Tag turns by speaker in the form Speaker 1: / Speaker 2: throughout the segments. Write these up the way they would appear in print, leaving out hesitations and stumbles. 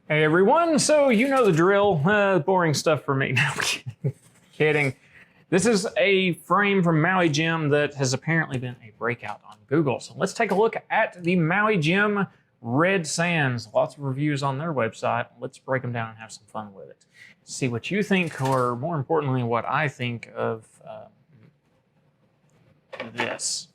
Speaker 1: Hey everyone, so you know the drill. Boring stuff for me. No, I'm kidding. Kidding. This is a frame from Maui Jim that has apparently been a breakout on Google. So let's take a look at the Maui Jim Red Sands. Lots of reviews on their website. Let's break them down and have some fun with it. See what you think, or more importantly, what I think of this.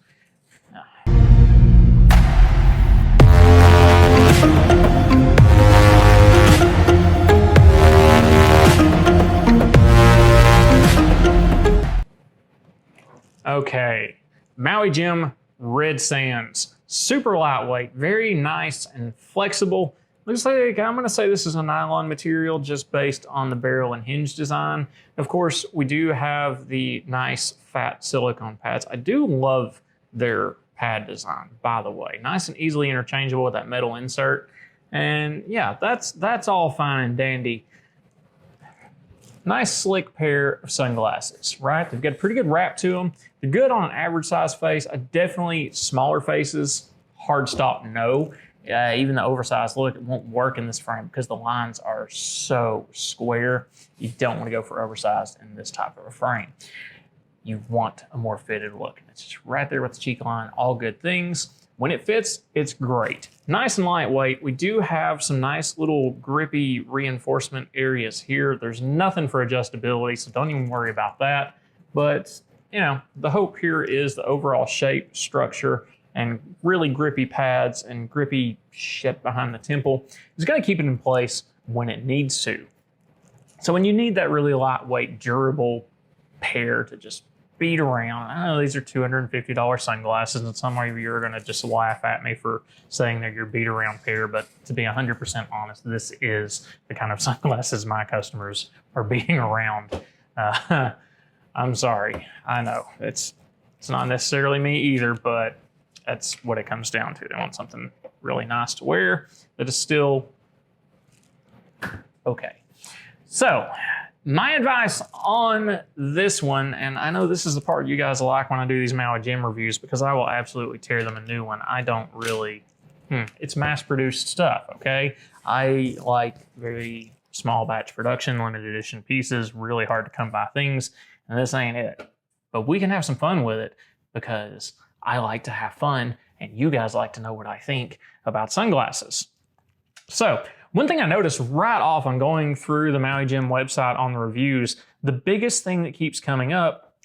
Speaker 1: Okay, Maui Jim Red Sands. Super lightweight, very nice and flexible. Looks like I'm gonna say this is a nylon material just based on the barrel and hinge design. Of course, we do have the nice fat silicone pads. I do love their pad design, by the way. Nice and easily interchangeable with that metal insert. And yeah, that's all fine and dandy. Nice slick pair of sunglasses, right? They've got a pretty good wrap to them. They're good on an average size face. Definitely smaller faces, hard stop no. Even the oversized look, it won't work in this frame because the lines are so square. You don't want to go for oversized in this type of a frame. You want a more fitted look. It's just right there with the cheek line, all good things. When it fits, it's great. Nice and lightweight. We do have some nice little grippy reinforcement areas here. There's nothing for adjustability, so don't even worry about that. But, you know, the hope here is the overall shape, structure, and really grippy pads and grippy shit behind the temple is gonna keep it in place when it needs to. So when you need that really lightweight, durable pair to just beat around. I know these are $250 sunglasses, and some of you are going to just laugh at me for saying they're your beat around pair, but to be 100% honest, this is the kind of sunglasses my customers are beating around. I'm sorry. I know it's not necessarily me either, but that's what it comes down to. They want something really nice to wear that is still okay. So my advice on this one, and I know this is the part you guys like when I do these Maui Jim reviews because I will absolutely tear them a new one. I don't really, it's mass-produced stuff, okay? I like very small batch production, limited edition pieces, really hard to come by things, and this ain't it. But we can have some fun with it because I like to have fun, and you guys like to know what I think about sunglasses. So, one thing I noticed right off on going through the Maui Jim website on the reviews, the biggest thing that keeps coming up,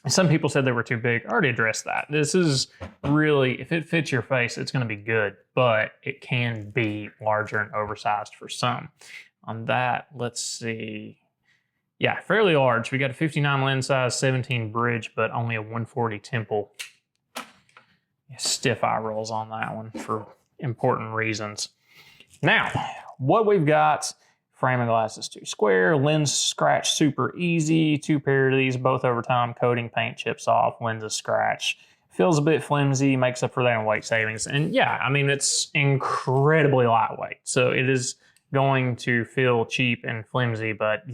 Speaker 1: some people said they were too big. I already addressed that. This is really, if it fits your face, it's going to be good, but it can be larger and oversized for some. On that, let's see. Yeah, fairly large. We got a 59 lens size, 17 bridge, but only a 140 temple. Stiff eye rolls on that one for important reasons. Now, what we've got, frame of glasses too square, lens scratch super easy, 2 pair of these, both over time, coating paint chips off, lenses scratch. Feels a bit flimsy, makes up for that in weight savings. And yeah, I mean, it's incredibly lightweight. So it is going to feel cheap and flimsy, but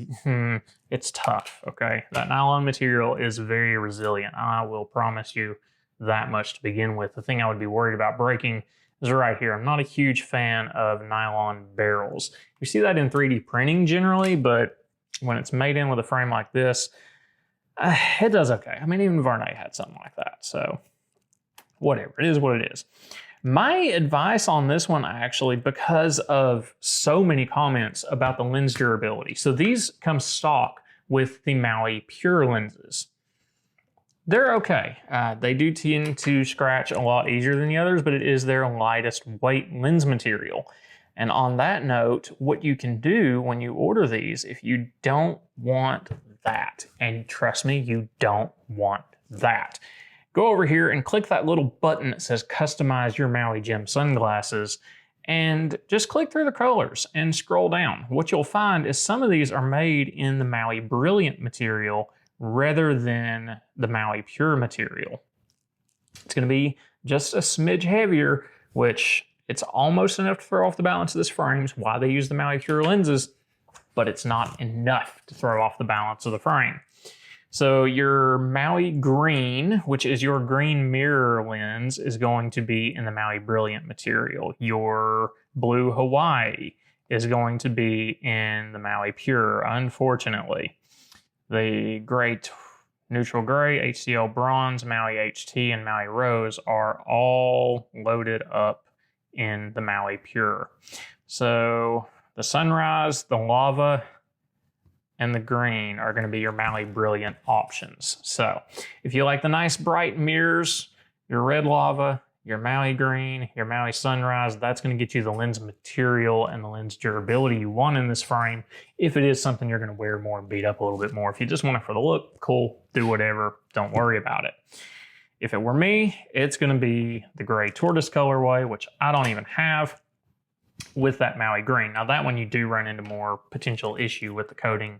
Speaker 1: it's tough, okay? That nylon material is very resilient. I will promise you that much to begin with. The thing I would be worried about breaking is right here. I'm not a huge fan of nylon barrels. You see that in 3D printing generally, but when it's made in with a frame like this, it does okay. I mean, even Varney had something like that, so whatever, it is what it is. My advice on this one, actually, because of so many comments about the lens durability. So these come stock with the Maui Pure lenses. They're okay. They do tend to scratch a lot easier than the others, but it is their lightest weight lens material. And on that note, what you can do when you order these, if you don't want that, and trust me, you don't want that, go over here and click that little button that says Customize Your Maui Jim Sunglasses, and just click through the colors and scroll down. What you'll find is some of these are made in the Maui Brilliant material rather than the Maui Pure material. It's going to be just a smidge heavier, which it's almost enough to throw off the balance of this frame. It's why they use the Maui Pure lenses, but it's not enough to throw off the balance of the frame. So your Maui Green, which is your green mirror lens, is going to be in the Maui Brilliant material. Your Blue Hawaii is going to be in the Maui Pure, unfortunately. The gray, neutral gray, HCL bronze, Maui HT, and Maui Rose are all loaded up in the Maui Pure. So the sunrise, the lava, and the green are going to be your Maui Brilliant options. So if you like the nice bright mirrors, your red lava, your Maui green, your Maui sunrise, that's going to get you the lens material and the lens durability you want in this frame. If it is something you're going to wear more and beat up a little bit more. If you just want it for the look, cool, do whatever, don't worry about it. If it were me, it's going to be the gray tortoise colorway, which I don't even have, with that Maui green. Now that one you do run into more potential issue with the coating,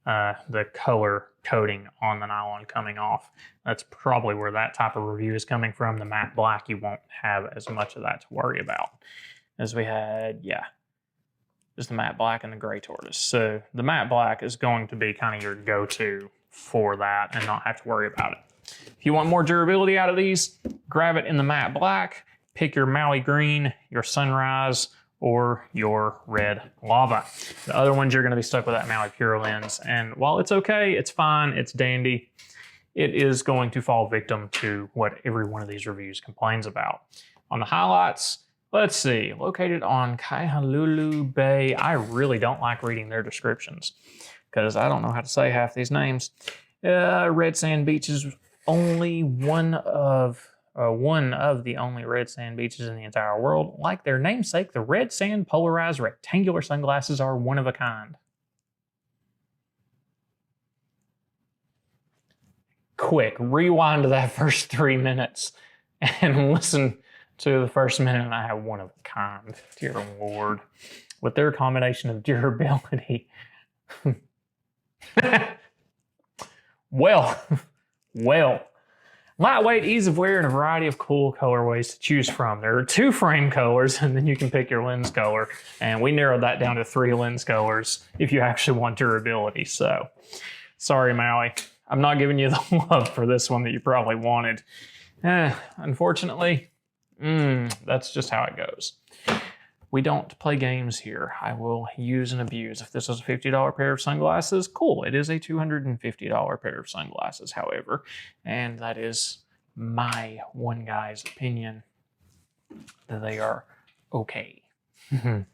Speaker 1: the color coating on the nylon coming off. That's probably where that type of review is coming from. The matte black, you won't have as much of that to worry about. As we had, yeah, just the matte black and the gray tortoise. So the matte black is going to be kind of your go-to for that and not have to worry about it. If you want more durability out of these, grab it in the matte black, pick your Maui green, your sunrise, or your red lava. The other ones, you're going to be stuck with that Maui Pure lens. And while it's okay, it's fine, it's dandy, it is going to fall victim to what every one of these reviews complains about. On the highlights, let's see, located on Kaihululu Bay. I really don't like reading their descriptions because I don't know how to say half these names. Red sand beaches, only one of the only red sand beaches in the entire world. Like their namesake, the red sand polarized rectangular sunglasses are one of a kind. Quick, rewind to that first 3 minutes and listen to the first minute and I have one of a kind. Dear Lord. With their combination of durability. Well. Lightweight, ease of wear, and a variety of cool colorways to choose from. There are 2 frame colors, and then you can pick your lens color. And we narrowed that down to 3 lens colors if you actually want durability. So, sorry, Maui. I'm not giving you the love for this one that you probably wanted. Unfortunately, that's just how it goes. We don't play games here. I will use and abuse. If this was a $50 pair of sunglasses, cool. It is a $250 pair of sunglasses, however. And that is my one guy's opinion that they are okay. Let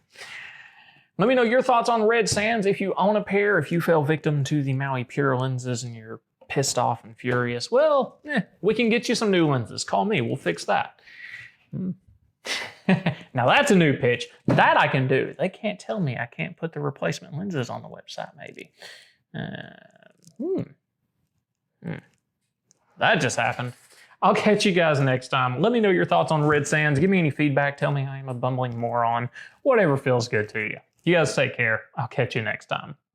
Speaker 1: me know your thoughts on red sands. If you own a pair, if you fell victim to the Maui Pure lenses and you're pissed off and furious, well, we can get you some new lenses. Call me, we'll fix that. Now that's a new pitch. That I can do. They can't tell me I can't put the replacement lenses on the website, maybe. That just happened. I'll catch you guys next time. Let me know your thoughts on red sands. Give me any feedback. Tell me I am a bumbling moron. Whatever feels good to you. You guys take care. I'll catch you next time.